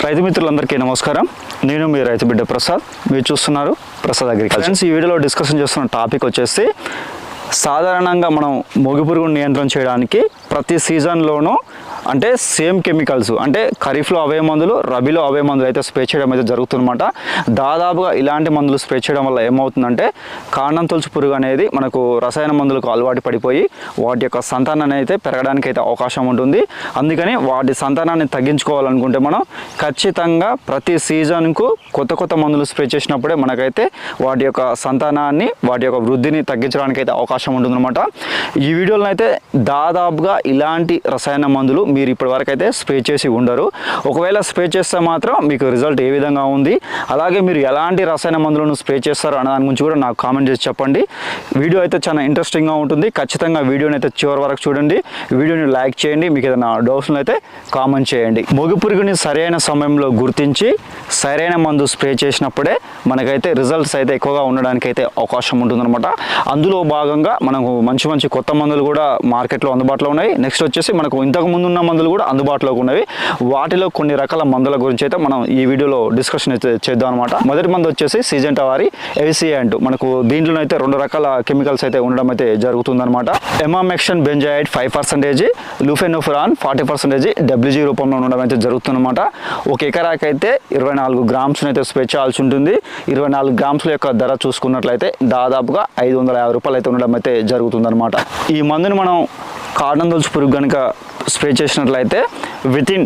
రైతు మిత్రులందరికీ నమస్కారం. నేను మీ రైతు బిడ్డ ప్రసాద్. మీరు చూస్తున్నారు ప్రసాద్ అగ్రికల్చర్. ఈ వీడియోలో డిస్కషన్ చేస్తున్న టాపిక్ వచ్చేసి సాధారణంగా మనం మొగి పురుగును నియంత్రణ చేయడానికి ప్రతి సీజన్లోనూ అంటే సేమ్ కెమికల్స్ అంటే ఖరీఫ్లో అవే మందులు, రబీలో అవే మందులు అయితే స్ప్రే చేయడం అయితే జరుగుతుందన్నమాట. దాదాపుగా ఇలాంటి మందులు స్ప్రే చేయడం వల్ల ఏమవుతుందంటే కాండం తొలుచు పురుగు అనేది మనకు రసాయన మందులకు అలవాటు పడిపోయి వాటి యొక్క సంతానాన్ని అయితే పెరగడానికి అయితే అవకాశం ఉంటుంది. అందుకని వాటి సంతానాన్ని తగ్గించుకోవాలనుకుంటే మనం ఖచ్చితంగా ప్రతి సీజన్కు కొత్త మందులు స్ప్రే చేసినప్పుడే మనకైతే వాటి యొక్క సంతానాన్ని, వాటి యొక్క వృద్ధిని తగ్గించడానికి అయితే అవకాశం ఉంటుందన్నమాట. ఈ వీడియోలో అయితే దాదాపుగా ఇలాంటి రసాయన మందులు మీరు ఇప్పటివరకు అయితే స్ప్రే చేసి ఉండరు. ఒకవేళ స్ప్రే చేస్తే మాత్రం మీకు రిజల్ట్ ఏ విధంగా ఉంది, అలాగే మీరు ఎలాంటి రసాయన మందులను స్ప్రే చేస్తారు అన్న దాని గురించి కూడా నాకు కామెంట్ చేసి చెప్పండి. వీడియో అయితే చాలా ఇంట్రెస్టింగ్గా ఉంటుంది. ఖచ్చితంగా వీడియోని అయితే చివరి వరకు చూడండి. వీడియోని లైక్ చేయండి. మీకు ఏదైనా డౌట్స్ని అయితే కామెంట్ చేయండి. మొగి పురుగుని సరైన సమయంలో గుర్తించి సరైన మందు స్ప్రే చేసినప్పుడే మనకైతే రిజల్ట్స్ అయితే ఎక్కువగా ఉండడానికి అయితే అవకాశం ఉంటుందన్నమాట. అందులో భాగంగా మనకు మంచి కొత్త మందులు కూడా మార్కెట్లో అందుబాటులో ఉన్నాయి. నెక్స్ట్ వచ్చేసి మనకు ఇంతకు ముందు ఉన్న మందులు కూడా అందుబాటులోకి ఉన్నవి. వాటిలో కొన్ని రకాల మందుల గురించి అయితే మనం ఈ వీడియోలో డిస్కషన్ అయితే చేద్దాం అనమాట. మొదటి మందు వచ్చేసి సిజెంటా వారి ఎవిసిఏ అంటూ మనకు దీంట్లో అయితే 2 రకాల కెమికల్స్ అయితే ఉండడం అయితే జరుగుతుందన్నమాట. ఎమామెక్షన్ బెంజాయిడ్ 5%, లూఫెనోఫురాన్ 40% WG రూపంలో ఉండడం అయితే జరుగుతుందన్నమాట. ఒక ఎకరాకి అయితే 24 గ్రామ్స్ అయితే స్ప్రే చేయాల్సి ఉంటుంది. 24 గ్రామ్స్ల యొక్క ధర చూసుకున్నట్లయితే దాదాపుగా 550 రూపాయలు అయితే ఉండడం అయితే జరుగుతుందన్నమాట. ఈ మందుని మనం కాండం తొలుచు పురుగు కనుక స్ప్రే చేసినట్లయితే వితిన్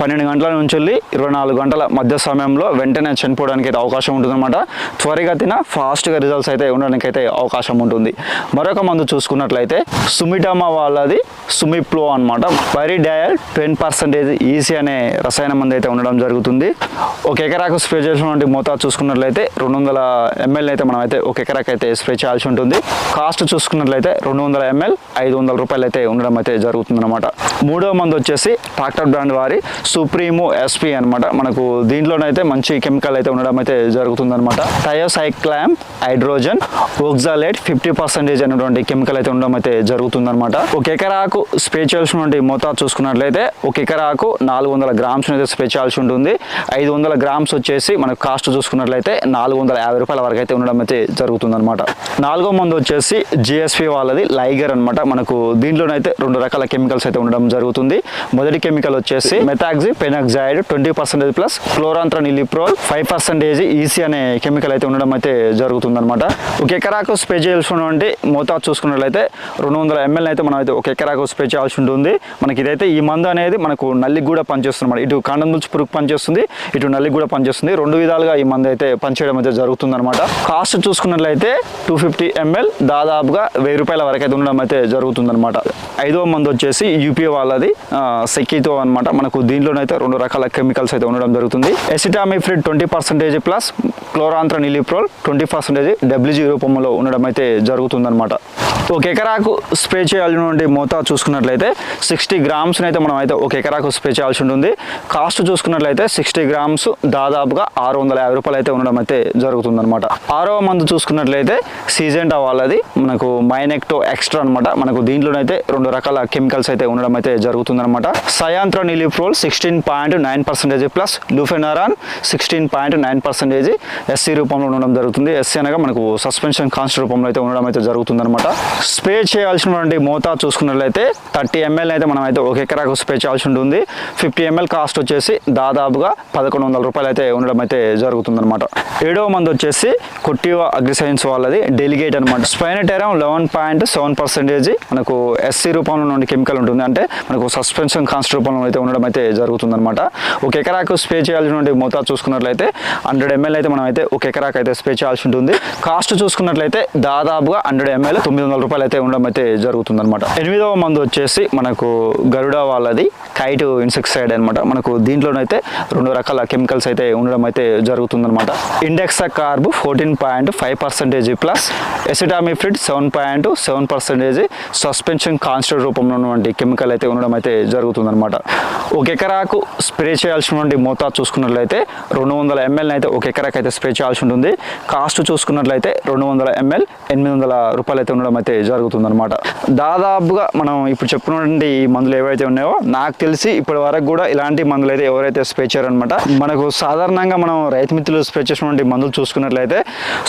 12 గంటల నుంచి 24 గంటల మధ్య సమయంలో వెంటనే చనిపోవడానికి అయితే అవకాశం ఉంటుందన్నమాట. త్వరగతిన ఫాస్ట్గా రిజల్ట్స్ అయితే ఉండడానికి అయితే అవకాశం ఉంటుంది. మరొక మందు చూసుకున్నట్లయితే సుమిటామా వాళ్ళది సుమిప్లో అనమాట. పైరిడయల్ 10% ఈసీ అనే రసాయన మందు అయితే ఉండడం జరుగుతుంది. ఒక ఎకరాకు స్ప్రే చేసినటువంటి మోతాదు చూసుకున్నట్లయితే 200 ml అయితే మనం అయితే ఒక ఎకరాకి అయితే స్ప్రే చేయాల్సి ఉంటుంది. కాస్ట్ చూసుకున్నట్లయితే 200 ml 500 రూపాయలు అయితే ఉండడం అయితే జరుగుతుందన్నమాట. మూడవ మందు వచ్చేసి ట్రాక్టర్ బ్రాండ్ వారి సుప్రీమో SP అనమాట. మనకు దీంట్లోనైతే మంచి కెమికల్ అయితే ఉండడం అయితే జరుగుతుందన్నమాట. థయోసైక్లామ్ హైడ్రోజన్ ఓక్సాలేట్ 50% అనేటువంటి కెమికల్ అయితే ఉండడం అయితే జరుగుతుందన్నమాట. ఒక ఎకరాకు స్ప్రే చేయాల్సినటువంటి మోతాదు చూసుకున్నట్లయితే ఒక ఎకరాకు 400 గ్రామ్స్ అయితే స్ప్రే చేయాల్సి ఉంటుంది. 500 గ్రామ్స్ వచ్చేసి మనకు కాస్ట్ చూసుకున్నట్లయితే 450 రూపాయల వరకు అయితే ఉండడం అయితే జరుగుతుందన్నమాట. నాలుగో మందు వచ్చేసి GSP వాళ్ళది లైగర్ అనమాట. మనకు దీంట్లోనైతే 2 రకాల కెమికల్స్ అయితే ఉండడం జరుగుతుంది. మొదటి కెమికల్ వచ్చేసి మెథాక్సిపెనాక్సైడ్ 20% ప్లస్ క్లోరాంత్రనిలిప్రోల్ 5% ఈసీ అనే కెమికల్ అయితే ఉండడం అయితే జరుగుతుందన్నమాట. ఒక ఎకరాకు స్ప్రే చేయాల్సినటువంటి మోతాదు చూసుకున్నట్లయితే 200 ml అయితే మనం అయితే ఒక ఎకరాకు స్ప్రే చేయాల్సి ఉంటుంది. మనకి ఇదైతే ఈ మందు అనేది మనకు నల్లికి కూడా పనిచేస్తుంది. ఇటు కాండం తొలుచు పురుగు పనిచేస్తుంది, ఇటు నల్లికి కూడా పనిచేస్తుంది. 2 విధాలుగా ఈ మందు అయితే పనిచేయడం అయితే జరుగుతుందన్నమాట. కాస్ట్ చూసుకున్నట్లయితే 250 ml దాదాపుగా 1000 రూపాయల వరకు అయితే ఉండడం అయితే జరుగుతుందన్నమాట. ఐదవ మందు వచ్చేసి యూపీ వాళ్ళది సెకీతో అనమాట. మనకు దీంట్లోనైతే 2 రకాల కెమికల్స్ అయితే ఉండడం జరుగుతుంది. ఎసిటామిఫ్రిడ్ 20% ప్లస్ క్లోరాంత్రనిలిప్రోల్ 20% WG రూపంలో ఉండడం అయితే జరుగుతుందన్నమాట. ఒక ఎకరాకు స్ప్రే చేయాల్సిన మోతాదు చూసుకున్నట్లయితే 60 గ్రామ్స్ అయితే మనం అయితే ఒక ఎకరాకు స్ప్రే చేయాల్సి ఉంటుంది. కాస్ట్ చూసుకున్నట్లయితే 60 గ్రామ్స్ దాదాపుగా 650 రూపాయలు అయితే ఉండడం అయితే జరుగుతుందన్నమాట. ఆరవ మందు చూసుకున్నట్లయితే సిజెంటా వాళ్ళది మనకు మైనెక్టో ఎక్స్ట్రా అనమాట. మనకు దీంట్లోనైతే 2 రకాల కెమికల్స్ అయితే ఉండడం అయితే జరుగుతుందన్నమాట. సయాంత్రనిలిప్రోల్ 16.9% ప్లస్ లూఫెనారాన్ 16.9% SC రూపంలో ఉండడం జరుగుతుంది. SC అనగా మనకు సస్పెన్షన్ కాన్స్టెంట్ రూపంలో అయితే ఉండడం అయితే జరుగుతుందన్నమాట. స్ప్రే చేయాల్సినటువంటి మోతాదు చూసుకున్నట్లయితే 30 ml అయితే మనం అయితే ఒక ఎకరాకు స్ప్రే చేయాల్సి ఉంటుంది. 50 ml కాస్ట్ వచ్చేసి దాదాపుగా 1100 రూపాయలు అయితే ఉండడం అయితే జరుగుతుందన్నమాట. ఏడవ మంది వచ్చేసి కొట్టివా అగ్రిసైన్స్ వాళ్ళది డెలిగేట్ అనమాట. స్పైనటెరం 11.7% మనకు SC రూపంలో నుండి కెమికల్ ఉంటుంది. అంటే మనకు సస్పెన్షన్ కాన్స్టెంట్ రూపంలో అయితే ఉండడం అయితే జరుగుతుందన్నమాట. ఒక ఎకరాకు స్ప్రే చేయాల్సినటువంటి మోతాదు చూసుకున్నట్లయితే 100 ml అయితే మనం అయితే ఒక ఎకరాకు అయితే స్ప్రే చేయాల్సి ఉంటుంది. కాస్ట్ చూసుకున్నట్లయితే దాదాపుగా 100 ml 900 రూపాయలు అయితే ఉండడం అయితే జరుగుతుందన్నమాట. 8వ మందు వచ్చేసి మనకు గరుడ వాళ్ళది కైట్ ఇన్సెక్టిసైడ్ అనమాట. మనకు దీంట్లోనైతే 2 రకాల కెమికల్స్ అయితే ఉండడం అయితే జరుగుతుందన్నమాట. ఇండెక్సా కార్బ్ 14.5% ప్లస్ ఎసిటామిఫ్రిడ్ 7.7% సస్పెన్షన్ కాన్స్టెంట్ రూపంలో ఉన్నటువంటి కెమికల్ అయితే ఉండడం అయితే జరుగుతుందన్నమాట. ఒక ఎకరా ఎకరాకు స్ప్రే చేయాల్సినటువంటి మోతాదు చూసుకున్నట్లయితే 200 ml అయితే ఒక ఎకరాకి అయితే స్ప్రే చేయాల్సి ఉంటుంది. కాస్ట్ చూసుకున్నట్లయితే 200 ml 800 రూపాయలు అయితే ఉండడం అయితే జరుగుతుంది అనమాట. దాదాపుగా మనం ఇప్పుడు చెప్పుకున్నటువంటి ఈ మందులు ఏవైతే ఉన్నాయో నాకు తెలిసి ఇప్పటి వరకు కూడా ఇలాంటి మందులు అయితే ఎవరైతే స్ప్రే చేయరనమాట. మనకు సాధారణంగా మనం రైతు మిత్రులు స్ప్రే చేసినటువంటి మందులు చూసుకున్నట్లయితే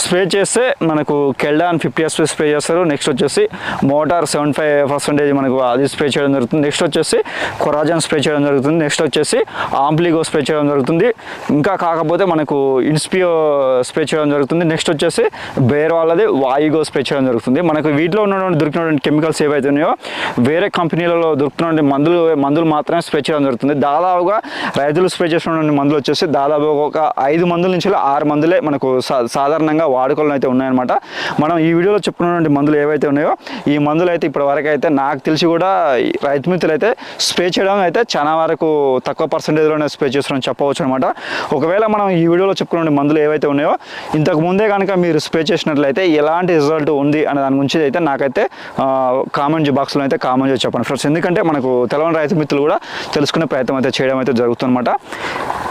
స్ప్రే చేస్తే మనకు కెల్డాన్ 50 SP స్ప్రే చేస్తారు. నెక్స్ట్ వచ్చేసి మోటార్ 75% మనకు అది స్ప్రే చేయడం జరుగుతుంది. నెక్స్ట్ వచ్చేసి కొరాజన్ స్ప్రే చేయడం జరుగుతుంది. నెక్స్ట్ వచ్చేసి ఆంప్లిగో స్ప్రే చేయడం జరుగుతుంది. ఇంకా కాకపోతే మనకు ఇన్స్పియో స్ప్రే చేయడం జరుగుతుంది. నెక్స్ట్ వచ్చేసి బేర్ వాళ్ళది వాయిగో స్ప్రే చేయడం జరుగుతుంది. మనకు వీటిలో ఉన్నటువంటి దొరికినటువంటి కెమికల్స్ ఏవైతే ఉన్నాయో వేరే కంపెనీలలో దొరుకుతున్నటువంటి మందులు మాత్రమే స్ప్రే చేయడం జరుగుతుంది. దాదాపుగా రైతులు స్ప్రే చేసినటువంటి మందులు వచ్చేసి దాదాపు ఒక 5 మందుల నుంచి 6 మందులే మనకు సాధారణంగా వాడుకలు అయితే ఉన్నాయన్నమాట. మనం ఈ వీడియోలో చెప్పుకున్నటువంటి మందులు ఏవైతే ఉన్నాయో ఈ మందులు అయితే ఇప్పటి వరకు అయితే నాకు తెలిసి కూడా రైతు మిత్రులు అయితే స్ప్రే చేయడం అయితే చాలా వరకు తక్కువ పర్సెంటేజ్లోనే స్ప్రే చేస్తున్నారని చెప్పవచ్చు అనమాట. ఒకవేళ మనం ఈ వీడియోలో చెప్పుకున్న మందులు ఏవైతే ఉన్నాయో ఇంతకు ముందే కనుక మీరు స్ప్రే చేసినట్లయితే ఎలాంటి రిజల్ట్ ఉంది అనే దాని గురించి అయితే నాకైతే కామెంట్ బాక్స్లో అయితే కామెంట్ చేసి చెప్పండి ఫ్రెండ్స్. ఎందుకంటే మనకు తెలవని రైతు మిత్రులు కూడా తెలుసుకునే ప్రయత్నం అయితే చేయడం అయితే జరుగుతుందన్నమాట.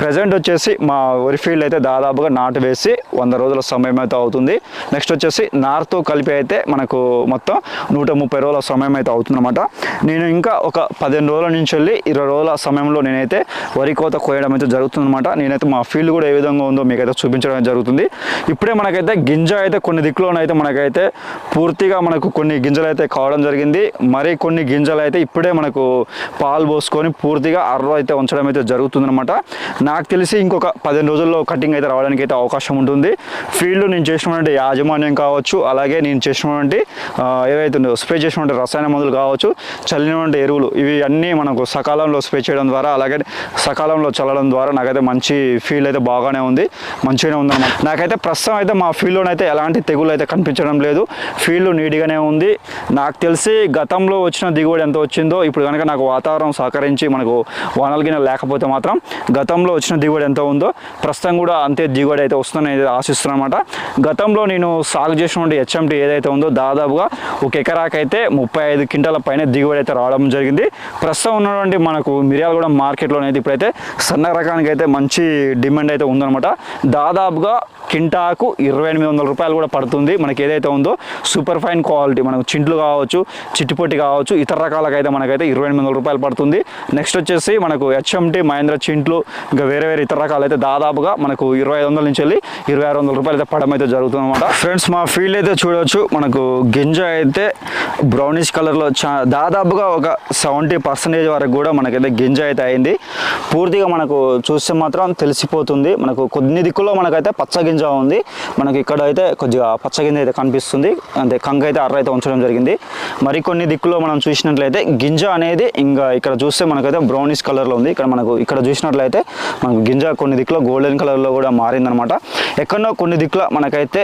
ప్రజెంట్ వచ్చేసి మా వరి ఫీల్డ్ అయితే దాదాపుగా నాటు వేసి 100 రోజుల సమయం అయితే అవుతుంది. నెక్స్ట్ వచ్చేసి నార్తో కలిపి అయితే మనకు మొత్తం 130 రోజుల సమయం అయితే అవుతుందన్నమాట. నేను ఇంకా ఒక 15 రోజుల నుంచి వెళ్ళి 20 రోజుల సమయంలో నేనైతే వరి కోత కోయడం అయితే జరుగుతుందన్నమాట. నేనైతే మా ఫీల్డ్ కూడా ఏ విధంగా ఉందో మీకైతే చూపించడం జరుగుతుంది. ఇప్పుడే మనకైతే గింజ అయితే కొన్ని దిక్కులోనైతే మనకైతే పూర్తిగా మనకు కొన్ని గింజలు అయితే కావడం జరిగింది. మరి కొన్ని గింజలు అయితే ఇప్పుడే మనకు పాలు పోసుకొని పూర్తిగా అర్ర అయితే ఉంచడం అయితే జరుగుతుందన్నమాట. నాకు తెలిసి ఇంకొక 15 రోజుల్లో కటింగ్ అయితే రావడానికి అయితే అవకాశం ఉంటుంది. ఫీల్డ్ నేను చేసినటువంటి యాజమాన్యం కావచ్చు, అలాగే నేను చేసినటువంటి ఏవైతే స్ప్రే చేసినటువంటి రసాయన మందులు కావచ్చు, చల్లినటువంటి ఎరువులు ఇవి అన్నీ మనకు సకాలంలో స్ప్రే చేయడం ద్వారా అలాగే సకాలంలో చల్లడం ద్వారా నాకైతే మంచి ఫీల్డ్ అయితే బాగానే ఉంది, మంచిగానే ఉందన్నమాట. నాకైతే ప్రస్తుతం అయితే మా ఫీల్డ్లోనైతే ఎలాంటి తెగులు అయితే కనిపించడం లేదు. ఫీల్డ్ నీట్గానే ఉంది. నాకు తెలిసి గతంలో వచ్చిన దిగుబడి ఎంత వచ్చిందో ఇప్పుడు కనుక నాకు వాతావరణం సహకరించి మనకు వానలు గిన్నె లేకపోతే మాత్రం గతంలో వచ్చిన దిగుబడి ఎంత ఉందో ప్రస్తుతం కూడా అంతే దిగుబడి అయితే వస్తుందని ఆశిస్తున్నాను అనమాట. గతంలో నేను సాగు చేసినటువంటి HMT ఏదైతే ఉందో దాదాపుగా ఒక ఎకరాకైతే 35 క్వింటాల పైన దిగుబడి అయితే రావడం జరిగింది. ప్రస్తుతం ఉన్నటువంటి మనకు మిర్యాలగూడ మార్కెట్లోనైతే ఇప్పుడైతే సన్న రకానికి అయితే మంచి డిమాండ్ అయితే ఉందన్నమాట. దాదాపుగా కింటాకు 2800 రూపాయలు కూడా పడుతుంది. మనకి ఏదైతే ఉందో సూపర్ ఫైన్ క్వాలిటీ మనకు చింట్లు కావచ్చు, చిట్టుపొట్టి కావచ్చు, ఇతర రకాలకైతే మనకైతే 2800 రూపాయలు పడుతుంది. నెక్స్ట్ వచ్చేసి మనకు HMT మహేంద్ర చింట్లు ఇంకా వేరే ఇతర రకాలు అయితే దాదాపుగా మనకు 2500 నుంచి వెళ్ళి 2600 రూపాయలు అయితే పడడం అయితే జరుగుతుంది అనమాట. ఫ్రెండ్స్ మా ఫీల్డ్ అయితే చూడవచ్చు మనకు గింజ అయితే బ్రౌనిష్ కలర్లో దాదాపుగా ఒక 70% వరకు కూడా మనకైతే గింజ అయితే అయింది. పూర్తిగా మనకు చూస్తే మాత్రం తెలిసిపోతుంది. మనకు కొన్ని దిక్కులో మనకైతే పచ్చ గింజ ఉంది. మనకి ఇక్కడ అయితే కొద్దిగా పచ్చ గింజ అయితే కనిపిస్తుంది. అంటే కంక అయితే అర్ర అయితే ఉంచడం జరిగింది. మరికొన్ని దిక్కులో మనం చూసినట్లయితే గింజ అనేది ఇంకా ఇక్కడ చూస్తే మనకైతే బ్రౌనిష్ కలర్లో ఉంది. ఇక్కడ చూసినట్లయితే మనకు గింజ కొన్ని దిక్కులో గోల్డెన్ కలర్లో కూడా మారిందనమాట. ఎక్కడో కొన్ని దిక్కులో మనకైతే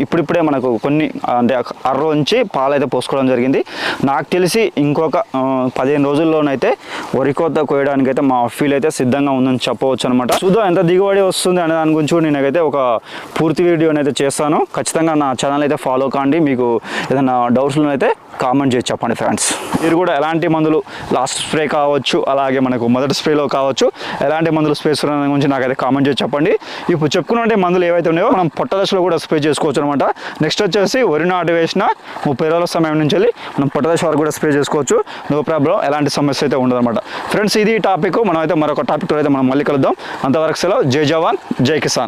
ఇప్పుడిప్పుడే మనకు కొన్ని అంటే అర్ర ఉంచి పాలు అయితే పోసుకోవడం జరిగింది. నాకు తెలిసి ఇంకొక 15 రోజుల్లోనైతే వరి కోత కోయడానికి అయితే మా ఫీల్డ్ అయితే సిద్ధంగా ఉందని చెప్పవచ్చు అనమాట. చూద్దాం ఎంత దిగుబడి వస్తుంది అనే దాని గురించి నేనైతే ఒక పూర్తి వీడియోని అయితే చేస్తాను. ఖచ్చితంగా నా ఛానల్ అయితే ఫాలో కాండి. మీకు ఏదైనా డౌట్స్లో అయితే కామెంట్ చేసి చెప్పండి ఫ్రెండ్స్. మీరు కూడా ఎలాంటి మందులు లాస్ట్ స్ప్రే కావచ్చు, అలాగే మనకు మొదటి స్ప్రేలో కావచ్చు ఎలాంటి మందులు స్ప్రే చేస్తున్న గురించి నాకైతే కామెంట్ చేసి చెప్పండి. ఇప్పుడు చెప్పుకున్న మందులు ఏవైతే ఉన్నాయో మనం పొట్ట దశలో కూడా స్ప్రే చేసుకోవచ్చు అనమాట. నెక్స్ట్ వచ్చేసి వరి నాటు వేసిన 30 రోజుల సమయం నుంచి వెళ్ళి మనం పొట్ట దశ వరకు కూడా స్ప్రే చేసుకోవచ్చు. నో ప్రాబ్లం, ఎలాంటి సమస్య అయితే ఉండదు అనమాట. ఫ్రెండ్స్ ఇది టాపిక్. మనం అయితే మరొక టాపిక్తో అయితే మనం మళ్ళీ కలుద్దాం. అంతవరకు సెలవు. జై జవాన్ జై కిసాన్.